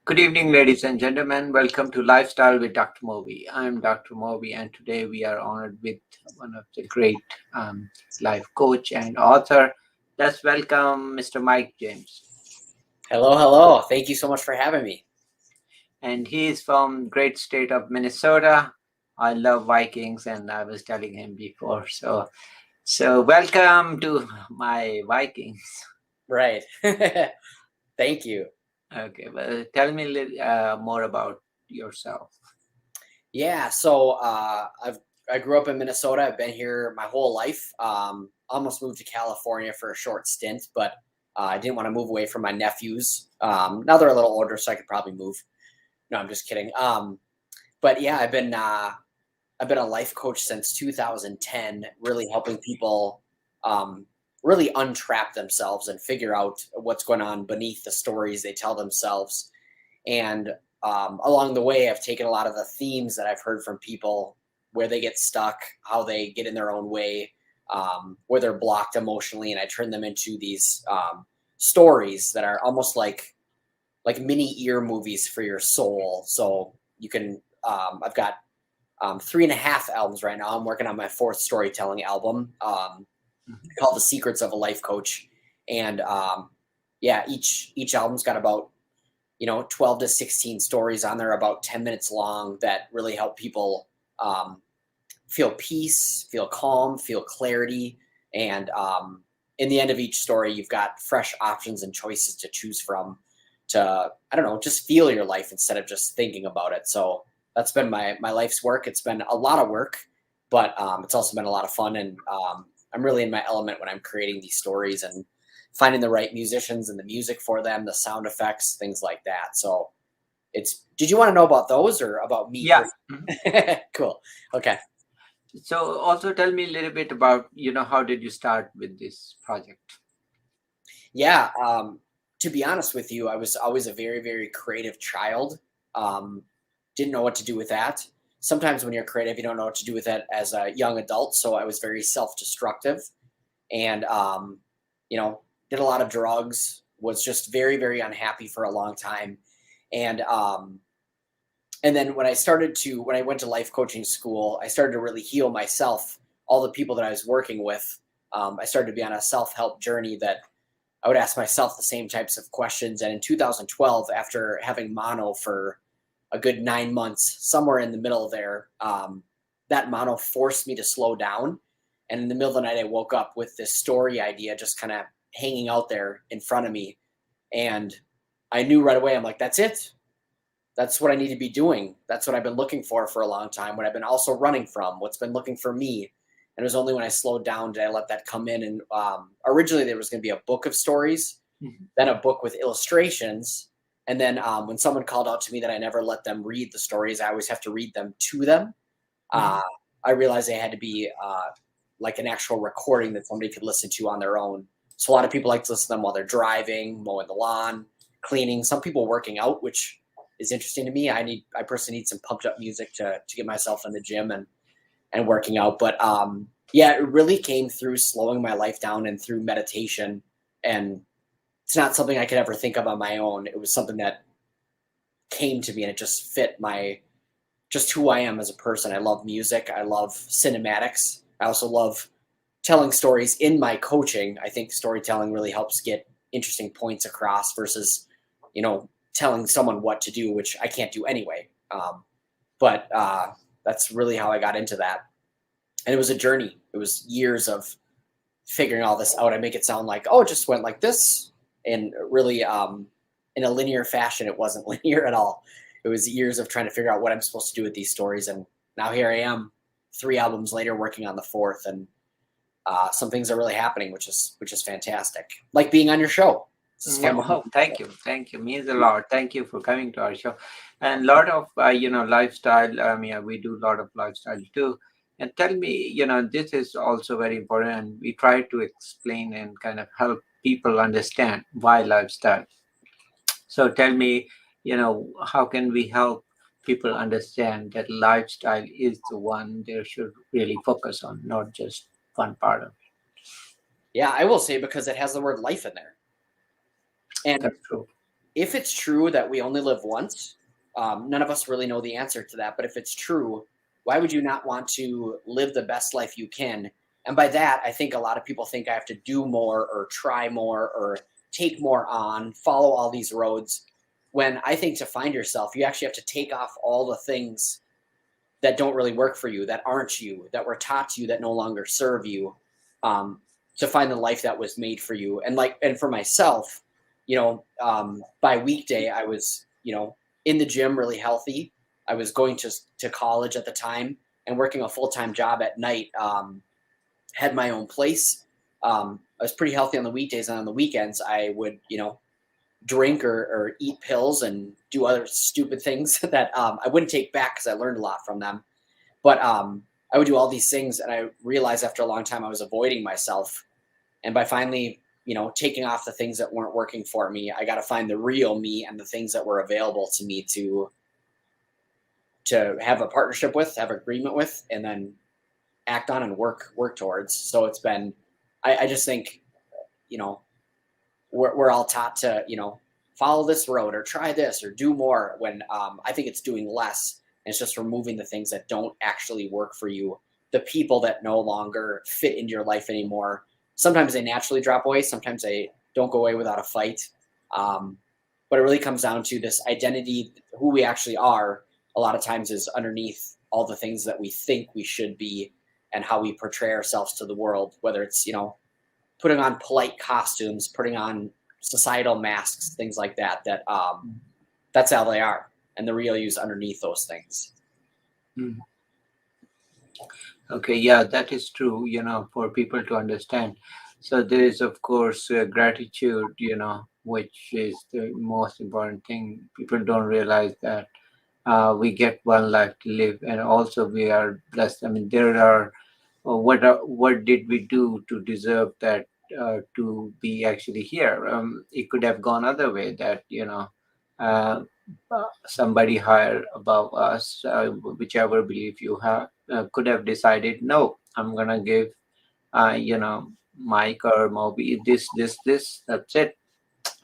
Good evening, ladies and gentlemen. Welcome to Lifestyle with Dr. Moby. I'm Dr. Moby, and today we are honored with one of the great life coach and author. Let's welcome Mr. Mike James. Hello. Thank you so much for having me. And he is from great state of Minnesota. I love Vikings, and I was telling him before. So welcome to my Vikings. Right. Thank you. Okay, well, tell me a little more about yourself. Yeah, so I grew up in Minnesota. I've been here my whole life. Almost moved to California for a short stint, but I didn't want to move away from my nephews. Now they're a little older, so I could probably move. No, I'm just kidding. But yeah, I've been a life coach since 2010, really helping people really untrap themselves and figure out what's going on beneath the stories they tell themselves. And along the way, I've taken a lot of the themes that I've heard from people, where they get stuck, how they get in their own way, where they're blocked emotionally, and I turn them into these stories that are almost like mini ear movies for your soul. So you can, I've got 3.5 albums right now. I'm working on my 4th storytelling album. Called The Secrets of a Life Coach. And each album's got about 12 to 16 stories on there, about 10 minutes long, that really help people feel peace, feel calm, feel clarity. And in the end of each story, you've got fresh options and choices to choose from to, just feel your life instead of just thinking about it. So that's been my life's work. It's been a lot of work, but it's also been a lot of fun. And I'm really in my element when I'm creating these stories and finding the right musicians and the music for them, the sound effects, things like that. So did you want to know about those or about me? Yeah. Cool. Okay. So also tell me a little bit about, how did you start with this project? Yeah. To be honest with you, I was always a very, very creative child. Didn't know what to do with that. Sometimes when you're creative, you don't know what to do with it as a young adult. So I was very self-destructive and, did a lot of drugs, was just very, very unhappy for a long time. And then when I went to life coaching school, I started to really heal myself, all the people that I was working with. I started to be on a self-help journey that I would ask myself the same types of questions. And in 2012, after having mono for a good 9 months, somewhere in the middle there, that mono forced me to slow down. And in the middle of the night, I woke up with this story idea just kind of hanging out there in front of me. And I knew right away, I'm like, that's it. That's what I need to be doing. That's what I've been looking for a long time, what I've been also running from, what's been looking for me. And it was only when I slowed down did I let that come in. And originally there was going to be a book of stories, then a book with illustrations. And then when someone called out to me that I never let them read the stories, I always have to read them to them. I realized they had to be like an actual recording that somebody could listen to on their own. So a lot of people like to listen to them while they're driving, mowing the lawn, cleaning, some people working out, which is interesting to me. I personally need some pumped up music to get myself in the gym and working out. But it really came through slowing my life down and through meditation. And it's not something I could ever think of on my own. It was something that came to me and it just fit just who I am as a person. I love music. I love cinematics. I also love telling stories in my coaching. I think storytelling really helps get interesting points across versus, telling someone what to do, which I can't do anyway. But that's really how I got into that. And it was a journey. It was years of figuring all this out. I make it sound like, it just went like this. And really, in a linear fashion, it wasn't linear at all. It was years of trying to figure out what I'm supposed to do with these stories. And now here I am, 3 albums later, working on the 4th. And some things are really happening, which is fantastic. Like being on your show. This is fun Yeah, to meet wow, people. thank you. Means a lot. Thank you for coming to our show, and a lot of lifestyle. Yeah, we do a lot of lifestyle too. And tell me, this is also very important, and we try to explain and kind of help people understand why lifestyle. So tell me, how can we help people understand that lifestyle is the one they should really focus on, not just one part of Yeah, I will say because it has the word life in there. it. And That's true. if it's true that we only live once, none of us really know the answer to that. But if it's true, why would you not want to live the best life you can? And by that, I think a lot of people think I have to do more or try more or take more on, follow all these roads. When I think to find yourself, you actually have to take off all the things that don't really work for you, that aren't you, that were taught to you, that no longer serve you, um, to find the life that was made for you. And for myself, by weekday, I was, in the gym, really healthy. I was going to college at the time and working a full time job at night. Had my own place. I was pretty healthy on the weekdays, and on the weekends, I would, drink or eat pills and do other stupid things that I wouldn't take back because I learned a lot from them. But I would do all these things, and I realized after a long time I was avoiding myself. And by finally, taking off the things that weren't working for me, I got to find the real me and the things that were available to me to have a partnership with, have agreement with, and then act on and work towards. So it's been, I just think, you know, we're all taught to, follow this road or try this or do more when I think it's doing less. And it's just removing the things that don't actually work for you, the people that no longer fit into your life anymore. Sometimes they naturally drop away. Sometimes they don't go away without a fight. Um, but it really comes down to this identity, who we actually are. A lot of times is underneath all the things that we think we should be and how we portray ourselves to the world, whether it's, putting on polite costumes, putting on societal masks, things like that. That's how they are, and the real you's underneath those things. Mm. Okay, yeah, that is true, for people to understand. So there is, of course, gratitude, which is the most important thing. People don't realize that we get one life to live, and also we are blessed. I mean, there are what did we do to deserve that, to be actually here? It could have gone other way, that uh, somebody higher above us, whichever belief you have, could have decided, no, I'm gonna give Mike or Moby this, that's it.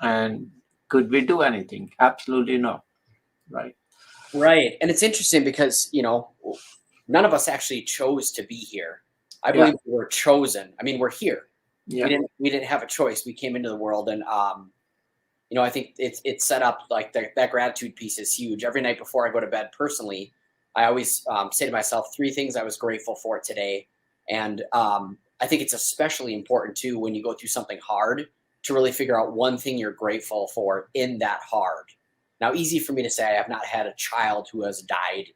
And could we do anything? Absolutely not. Right. Right, and it's interesting because none of us actually chose to be here. I Yeah. believe we were chosen. I mean, we're here. We Yeah. didn't. We didn't have a choice. We came into the world, and I think it's set up like that gratitude piece is huge. Every night before I go to bed, personally, I always say to myself three things I was grateful for today, and I think it's especially important too when you go through something hard to really figure out one thing you're grateful for in that hard. Now, easy for me to say. I have not had a child who has died.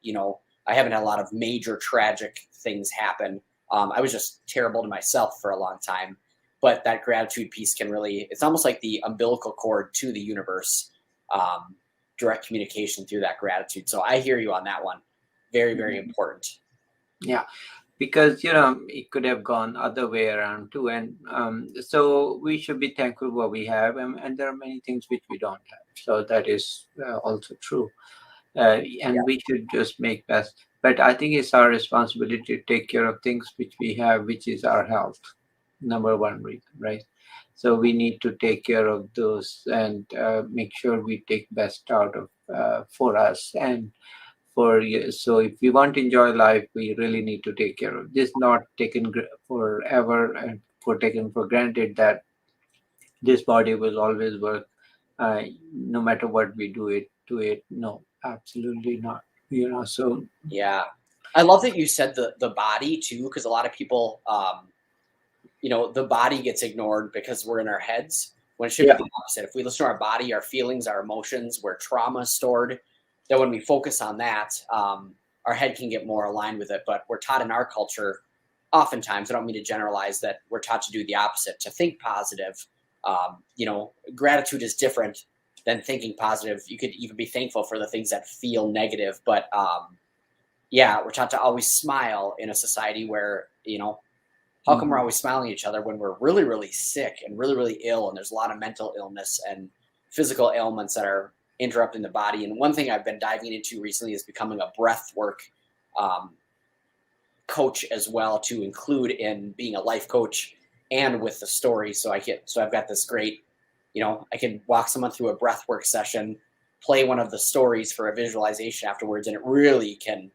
I haven't had a lot of major tragic things happen. I was just terrible to myself for a long time, but that gratitude piece can really, it's almost like the umbilical cord to the universe. um, Direct communication through that gratitude. So I hear you on that one. Very, very important. Yeah, because it could have gone other way around too, and so we should be thankful what we have, and there are many things which we don't have, so that is also true. Yeah. And we should just make best, but I think it's our responsibility to take care of things which we have, which is our health, number one reason, right? So we need to take care of those, and make sure we take best out of, for us, and for you. So if we want to enjoy life, we really need to take care of this, not taken forever and for taken for granted that this body will always work, uh, no matter what we do it to it. No, absolutely not. So Yeah. I love that you said the body too, because a lot of people, the body gets ignored because we're in our heads when it should be yeah. the opposite. If we listen to our body, our feelings, our emotions, where trauma is stored, that when we focus on that, our head can get more aligned with it. But we're taught in our culture, oftentimes, I don't mean to generalize, that we're taught to do the opposite, to think positive, Gratitude is different than thinking positive. You could even be thankful for the things that feel negative, but yeah, we're taught to always smile in a society where, how come we're Mhm. always smiling at each other when we're really, really sick and really, really ill? And there's a lot of mental illness and physical ailments that are interrupting the body. And one thing I've been diving into recently is becoming a breath work um, coach as well, to include in being a life coach and with the story. So I've got this great, I can walk someone through a breath work session, play one of the stories for a visualization afterwards, and it really can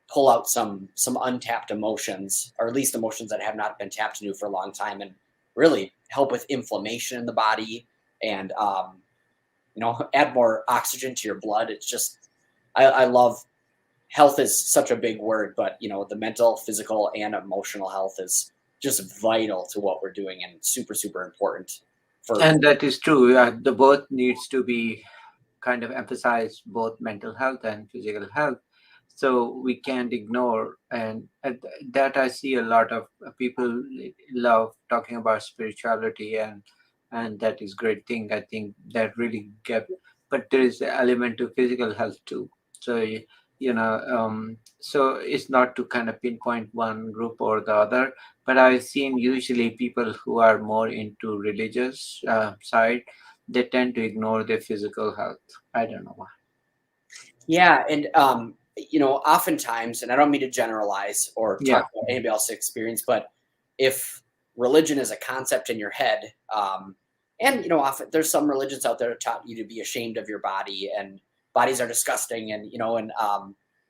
pull out some untapped emotions, or at least emotions that have not been tapped into for a long time, and really help with inflammation in the body, and add more oxygen to your blood. It's just, I love, health is such a big word, but the mental, physical, and emotional health is just vital to what we're doing, and super, super important for. And that is true. The both needs to be kind of emphasize both mental health and physical health, so we can't ignore. And that I see a lot of people love talking about spirituality, and that is great thing. I think that really get, but there is an element to physical health too. So so it's not to kind of pinpoint one group or the other, but I've seen usually people who are more into religious side, they tend to ignore their physical health. I don't know why. Yeah, and oftentimes, and I don't mean to generalize or talk Yeah. about anybody else's experience, but if religion is a concept in your head, and often there's some religions out there that taught you to be ashamed of your body, and bodies are disgusting, and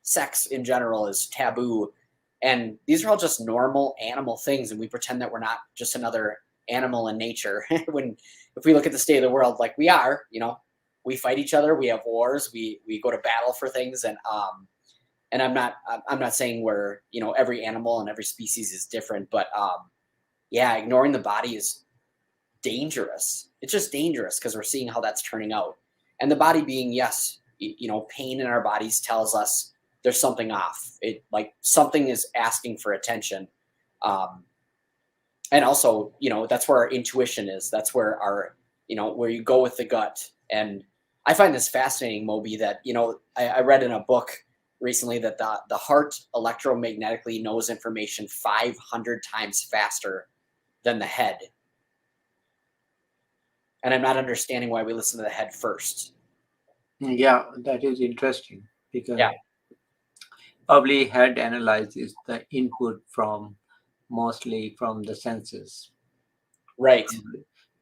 sex in general is taboo, and these are all just normal animal things, and we pretend that we're not just another animal in nature. When if we look at the state of the world, like we are, we fight each other, we have wars, we go to battle for things, and I'm not saying we're, every animal and every species is different, but yeah, ignoring the body is dangerous. It's just dangerous because we're seeing how that's turning out. And the body being, yes, pain in our bodies tells us there's something off. It, like, something is asking for attention. Um, and also, that's where our intuition is. That's where our, where you go with the gut. And I find this fascinating, Moby, that, I read in a book recently that the heart electromagnetically knows information 500 times faster than the head. And I'm not understanding why we listen to the head first. Yeah, that is interesting because Yeah, probably head analyzes the input from mostly from the senses. right,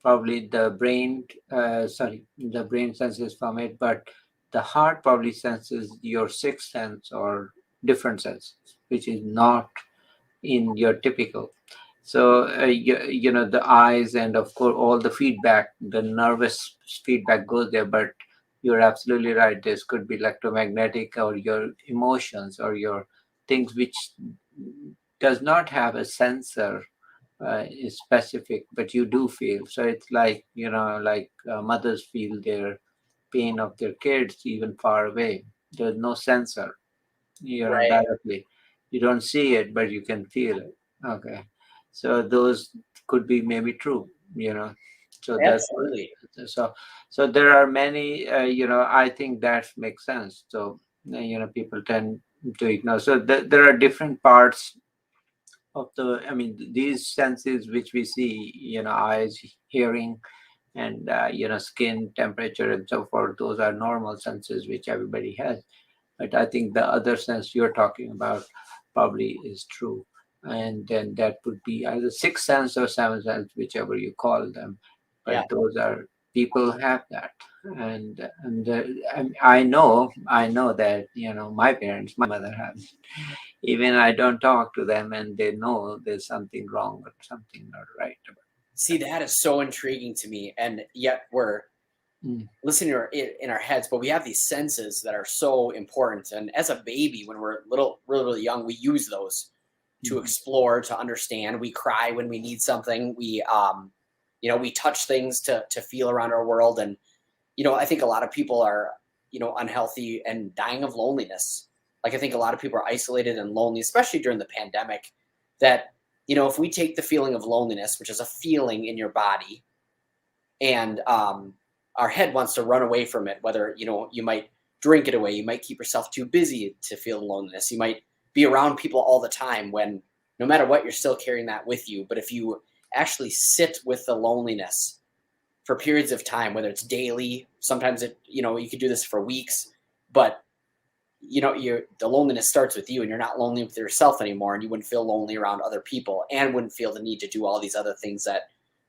Probably the brain, sorry, the brain senses from it, but the heart probably senses your sixth sense or different senses, which is not in your typical. So the eyes and of course all the feedback, the nervous feedback goes there. But you're absolutely right. This could be electromagnetic or your emotions or your things which does not have a sensor is specific, but you do feel. So it's like like mothers feel their pain of their kids even far away. There's no sensor, right. directly. You don't see it, but you can feel it. Okay. So those could be maybe true, So that's Absolutely. so so there are many, I think that makes sense. So, people tend to ignore. So there are different parts of I mean, these senses which we see, eyes, hearing, and skin temperature and so forth. Those are normal senses which everybody has, but I think the other sense you're talking about probably is true. And then that would be either sixth sense or seventh sense, whichever you call them. Yeah. But those are, people have that. And I know that my parents, my mother has. Even I don't talk to them, and they know there's something wrong or something not right about. See, that is so intriguing to me, and yet we're Mm. listening to in our heads, but we have these senses that are so important. And as a baby, when we're little, really, really young, we use those to Mhm. explore, to understand. We cry when we need something. We touch things to feel around our world. And I think a lot of people are unhealthy and dying of loneliness. Like, I think a lot of people are isolated and lonely, especially during the pandemic. That if we take the feeling of loneliness, which is a feeling in your body, and our head wants to run away from it. Whether you might drink it away, you might keep yourself too busy to feel loneliness, you might be around people all the time when no matter what, you're still carrying that with you. But if you actually sit with the loneliness for periods of time, whether it's daily, sometimes you could do this for weeks, but the loneliness starts with you, and you're not lonely with yourself anymore, and you wouldn't feel lonely around other people, and wouldn't feel the need to do all these other things that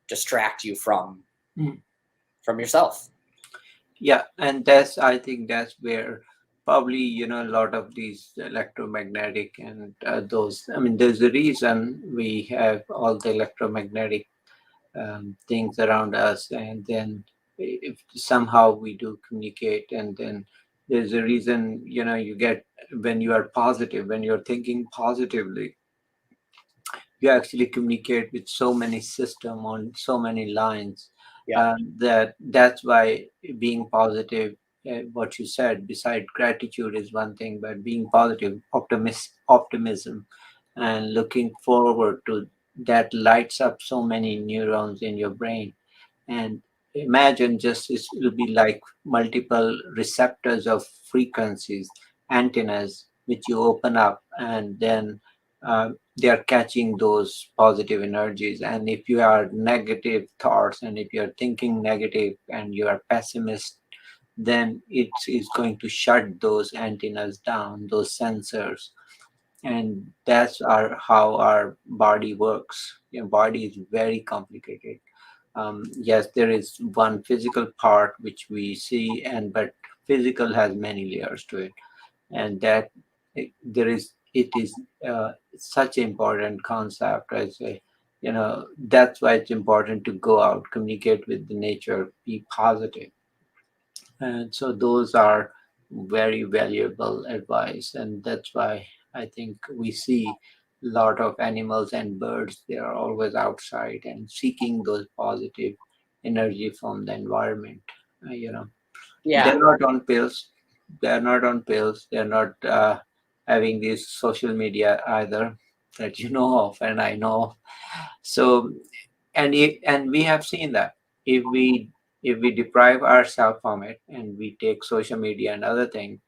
distract you Mm. from yourself. Yeah, and that's, I think that's where probably, a lot of these electromagnetic and those, I mean, there's a reason we have all the electromagnetic things around us, and then if somehow we do communicate, and then there's a reason, you get, when you are positive, when you're thinking positively, you actually communicate with so many system on so many lines, Yep. that's why being positive, what you said, beside gratitude is one thing, but being positive, optimism and looking forward to, that lights up so many neurons in your brain. And imagine, just it'll be like multiple receptors of frequencies, antennas, which you open up, and then they are catching those positive energies. And if you are negative thoughts, and if you're thinking negative and you are pessimist, then it is going to shut those antennas down, those sensors. And that's how our body works. Body is very complicated. Yes, there is one physical part which we see, and but physical has many layers to it, and that there is, it is such an important concept. I say, that's why it's important to go out, communicate with the nature, be positive. And so those are very valuable advice, and that's why I think we see a lot of animals and birds, they are always outside and seeking those positive energy from the environment. You know, Yeah. they're not on pills. They're not on pills. They're not having this social media either, that you know of and I know. So, and we have seen that if we deprive ourselves from it and we take social media and other things,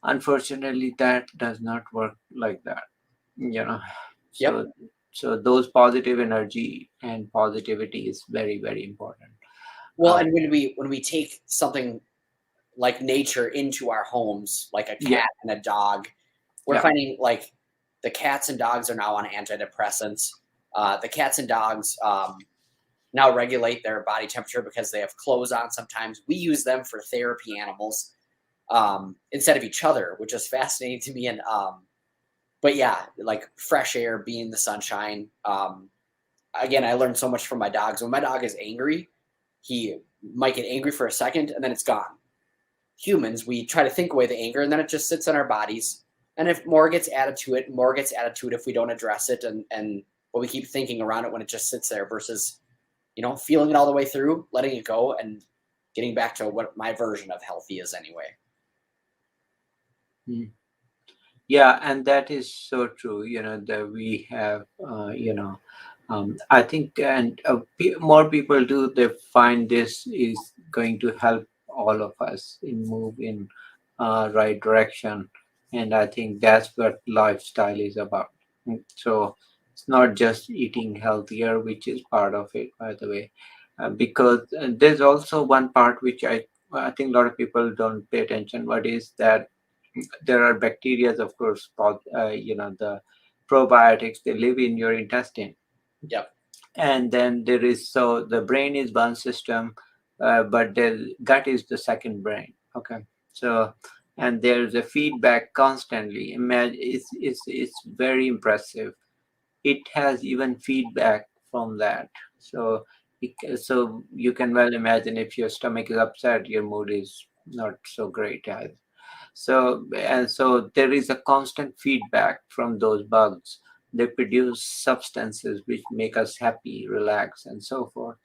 unfortunately, that does not work like that. You know, Yep. so those positive energy and positivity is very very important. Well, Uh, and when we take something like nature into our homes, like a yeah, cat and a dog, we're yeah, finding like the cats and dogs are now on antidepressants. The cats and dogs now regulate their body temperature because they have clothes on. Sometimes we use them for therapy animals instead of each other, which is fascinating to me. And but yeah, like fresh air, being the sunshine. Again, I learned so much from my dogs. When my dog is angry, he might get angry for a second and then it's gone. Humans, we try to think away the anger and then it just sits in our bodies. And if more gets added to it, more gets added to it if we don't address it, and but we keep thinking around it when it just sits there versus feeling it all the way through, letting it go, and getting back to what my version of healthy is anyway. mm. Yeah, and that is so true. That we have, I think, and more people do, they find this is going to help all of us in move in right direction. And I think that's what lifestyle is about. So it's not just eating healthier, which is part of it, by the way, because there's also one part which I think a lot of people don't pay attention. What is that? There are bacteria, of course, the probiotics, they live in your intestine. Yep. And then there is, so the brain is one system, but the gut is the second brain. Okay. So, and there's a feedback constantly. Imagine, it's very impressive. It has even feedback from that. So so you can well imagine, if your stomach is upset, your mood is not so great either. So, and so there is a constant feedback from those bugs. They produce substances which make us happy, relax, and so forth.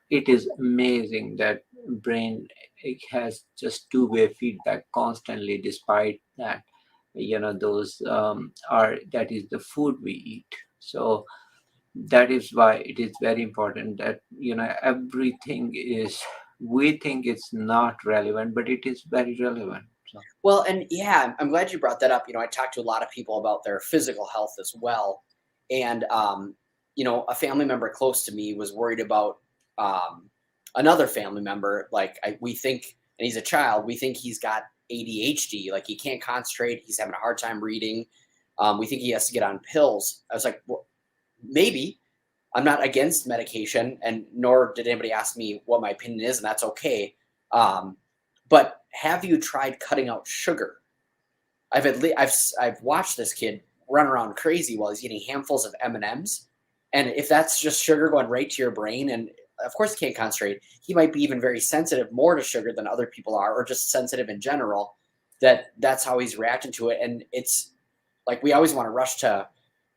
It is amazing that brain, it has just two-way feedback constantly. Despite that, those are, that is the food we eat. So That is why it is very important that everything is, we think it's not relevant, but it is very relevant. So Well, and yeah, I'm glad you brought that up. I talked to a lot of people about their physical health as well, and a family member close to me was worried about um, another family member. Like we think, and he's a child. We think he's got ADHD. Like he can't concentrate. He's having a hard time reading. We think he has to get on pills. I was like, well, maybe. I'm not against medication, and nor did anybody ask me what my opinion is, and that's okay. Um, but have you tried cutting out sugar? I've watched this kid run around crazy while he's eating handfuls of M&Ms, and if that's just sugar going right to your brain, and of course he can't concentrate, he might be even very sensitive more to sugar than other people are, or just sensitive in general. That's how he's reacting to it, and it's like we always want to rush to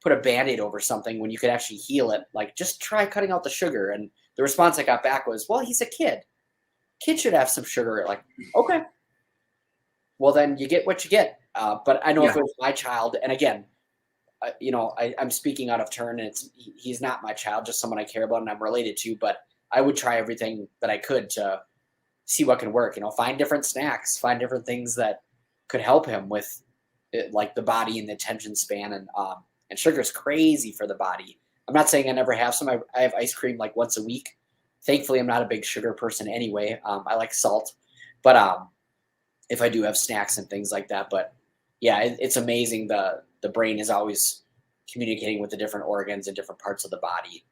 put a band-aid over something when you could actually heal it. Like just try cutting out the sugar. And the response I got back was, well, he's a kid. Kids should have some sugar. Like, okay, well then you get what you get. But I know if yeah. it was my child, and again, I'm speaking out of turn, and he's not my child, just someone I care about and I'm related to. But I would try everything that I could to see what can work. Find different snacks, find different things that could help him with like the body and the attention span. And sugar is crazy for the body. I'm not saying I never have some. I have ice cream like once a week. Thankfully, I'm not a big sugar person anyway. I like salt, but if I do have snacks and things like that. But yeah, it's amazing. The brain is always communicating with the different organs and different parts of the body.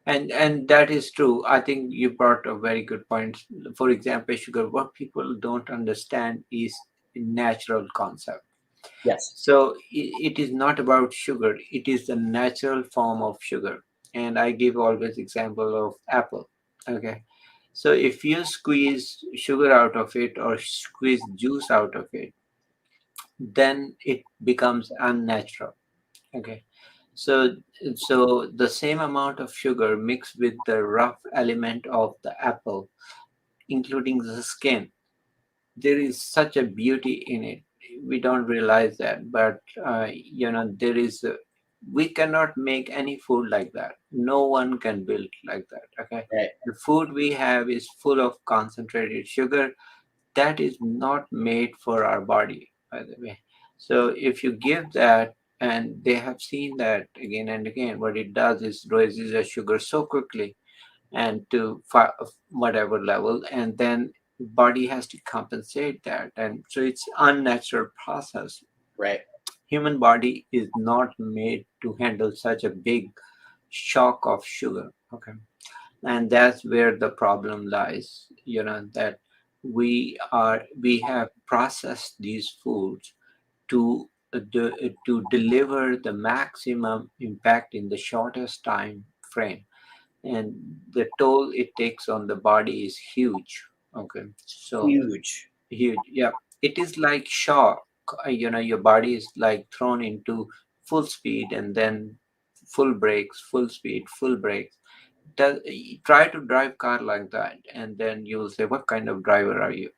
And that is true. I think you brought a very good point. For example, sugar, what people don't understand is natural concept. Yes. So it is not about sugar, it is the natural form of sugar. And I give always example of apple. Okay. So if you squeeze sugar out of it or squeeze juice out of it, then it becomes unnatural. Okay. So so the same amount of sugar mixed with the rough element of the apple, including the skin, there is such a beauty in it. We don't realize that, but there is we cannot make any food like that. No one can build like that. Okay. Right. The food we have is full of concentrated sugar that is not made for our body, by the way. So if you give that, and they have seen that again and again, what it does is raises the sugar so quickly and to whatever level, and then body has to compensate that, and so it's unnatural process. Right. Human body is not made to handle such a big shock of sugar. Okay. And that's where the problem lies, that we have processed these foods to to deliver the maximum impact in the shortest time frame, and the toll it takes on the body is huge. Okay. So Huge. huge, yeah. It is like shock. Your body is like thrown into full speed, and then full brakes, full speed, full brakes. Try to drive car like that, and then you'll say, what kind of driver are you?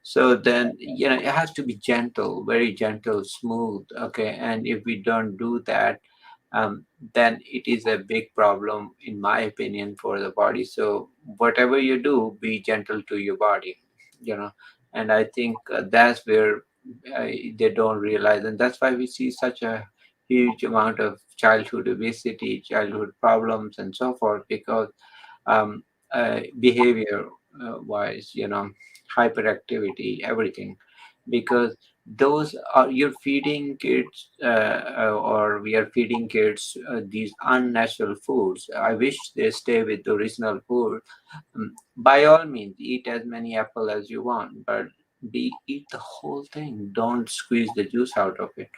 So then it has to be gentle, very gentle, smooth. Okay. And if we don't do that, then it is a big problem, in my opinion, for the body. So whatever you do, be gentle to your body, you know. And I think that's where they don't realize, and that's why we see such a huge amount of childhood obesity, childhood problems, and so forth, because behavior wise, hyperactivity, everything, because those are, you're feeding kids, or we are feeding kids these unnatural foods. I wish they stay with the original food. By all means, eat as many apple as you want, but eat the whole thing. Don't squeeze the juice out of it.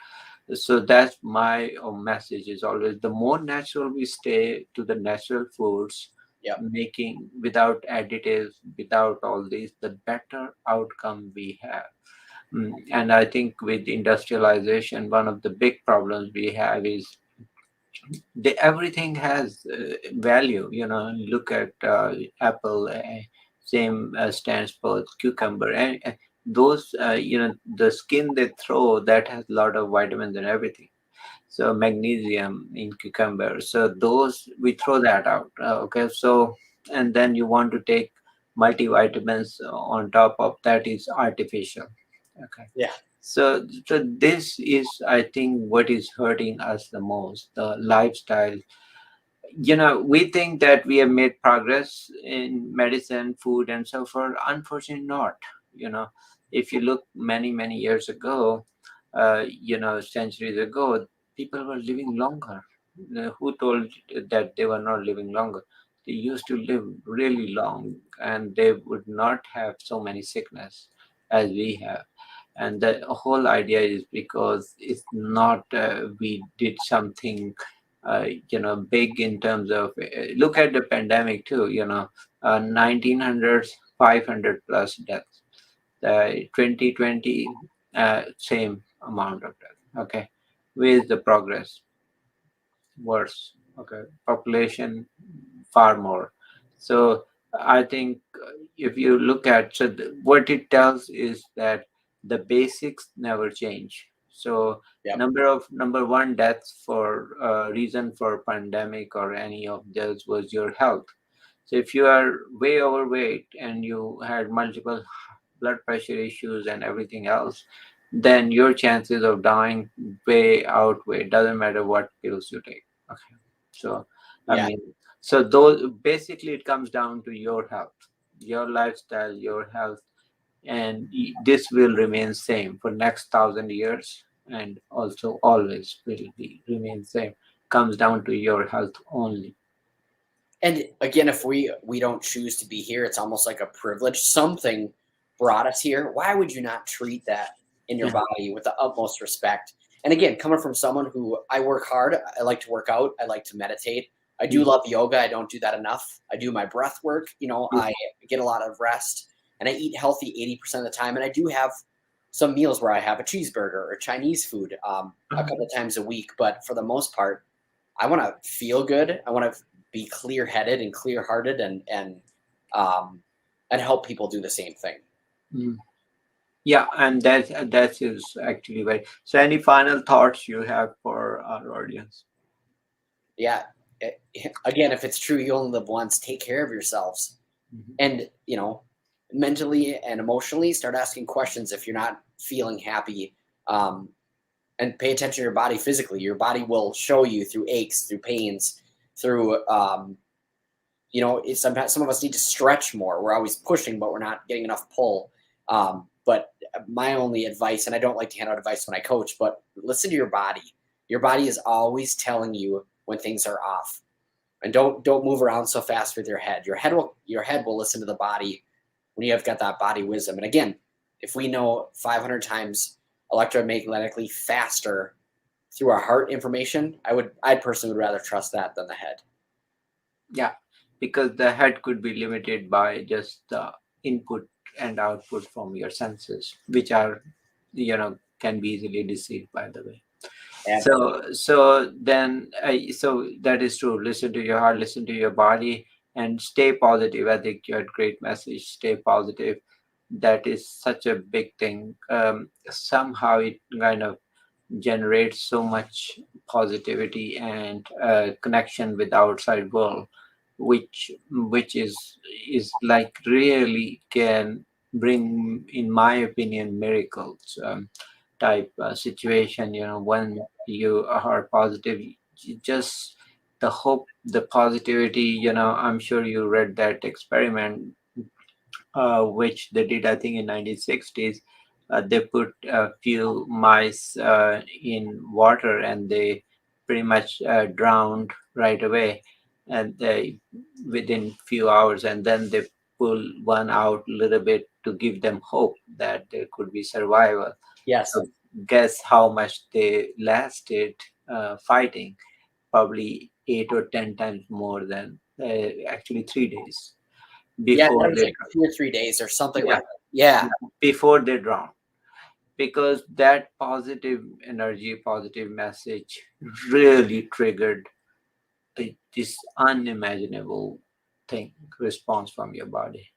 So that's my message, is always the more natural we stay to the natural foods, Yep. making without additives, without all these, the better outcome we have. And I think with industrialization, one of the big problems we have is everything has value. Look at apple, same stands for cucumber, and those the skin they throw, that has a lot of vitamins and everything. so magnesium in cucumber. So those we throw that out. Okay, so and then you want to take multivitamins on top of that is artificial. Okay, Yeah. so this is, I think, what is hurting us the most, the lifestyle. We think that we have made progress in medicine, food, and so forth. Unfortunately, not. You know, if you look many years ago, centuries ago, people were living longer. Who told that they were not living longer? They used to live really long, and they would not have so many sickness as we have. And the whole idea is because it's not we did something big in terms of look at the pandemic too, 1900s, 500 plus deaths. 2020, same amount of death. Okay, with the progress worse. Okay, population far more. So I think if you look at, what it tells is that the basics never change. So Yep. number one deaths for reason for pandemic or any of those was your health. So if you are way overweight and you had multiple blood pressure issues and everything else, then your chances of dying way outweigh. Doesn't matter what pills you take. Okay. So, I Yeah. mean, so those basically it comes down to your health, your lifestyle, your health, and this will remain same for next 1,000 years, and also always will be remain same. Comes down to your health only. And again, if we don't choose to be here, it's almost like a privilege. Something brought us here. Why would you not treat that in your Yeah. body with the utmost respect? And again, coming from someone who I work hard, I like to work out, I like to meditate. I do Mm. love yoga. I don't do that enough. I do my breath work. Mm. I get a lot of rest, and I eat healthy 80% of the time. And I do have some meals where I have a cheeseburger or Chinese food a couple times a week. But for the most part, I want to feel good. I want to be clear headed and clear hearted um, and help people do the same thing. Mm. Yeah, and that is actually very. So, any final thoughts you have for our audience? Yeah. Again, if it's true, you only live once. Take care of yourselves, Mhm. and mentally and emotionally, start asking questions if you're not feeling happy. Um, and pay attention to your body physically. Your body will show you through aches, through pains, through sometimes some of us need to stretch more. We're always pushing, but we're not getting enough pull. But my only advice, and I don't like to hand out advice when I coach, but listen to your body. Your body is always telling you when things are off, and don't move around so fast with your head. Your head will listen to the body when you have got that body wisdom. And again, if we know 500 times electromagnetically faster through our heart information, I personally would rather trust that than the head. Yeah, because the head could be limited by just the input and output from your senses, which are, can be easily deceived, by the way. And So that is true. Listen to your heart, listen to your body, and stay positive. I think you had great message. Stay positive. That is such a big thing. Somehow it kind of generates so much positivity and connection with the outside world, which is like really can bring, in my opinion, miracles. Type situation, when you are positive, just the hope, the positivity, I'm sure you read that experiment which they did, I think, in 1960s. They put a few mice in water, and they pretty much drowned right away, and they within few hours, and then they pull one out a little bit to give them hope that there could be survival. yes, So guess how much they lasted fighting? Probably 8 or 10 times more than actually 3 days yeah, before that was they like 2 or 3 days or something yeah, like that. Yeah, yeah, before they drown, because that positive energy, positive message really triggered this unimaginable thing, response from your body,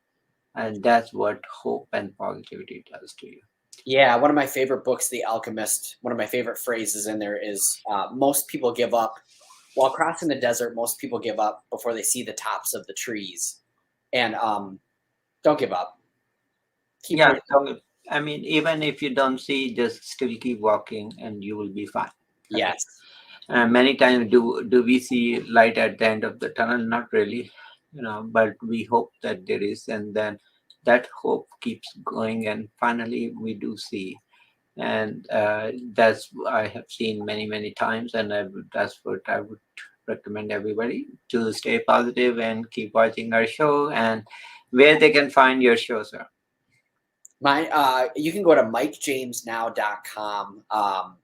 and that's what hope and positivity does to you. Yeah, one of my favorite books, The Alchemist, one of my favorite phrases in there is most people give up while crossing the desert. Most people give up before they see the tops of the trees. And don't give up. Keep Yeah, pushing. so, I mean, even if you don't see, just still keep walking and you will be fine. Right. Yes. Many times do we see light at the end of the tunnel? Not really, but we hope that there is, and then that hope keeps going, and finally we do see. And that's I have seen many times, and that's what I would recommend everybody to stay positive and keep watching our show. And where they can find your show, sir. You can go to mikejamesnow.com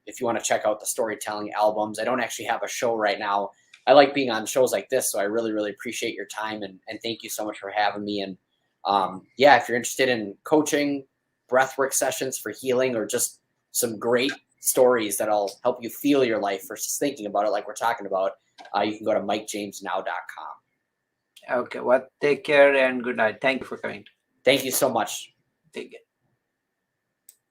if you want to check out the storytelling albums. I don't actually have a show right now. I like being on shows like this, so I really appreciate your time and thank you so much for having me. And yeah, if you're interested in coaching, breathwork sessions for healing, or just some great stories that'll help you feel your life versus thinking about it like we're talking about, you can go to mikejamesnow.com. Okay, well, take care and good night. Thank you for coming. Thank you so much. Take care.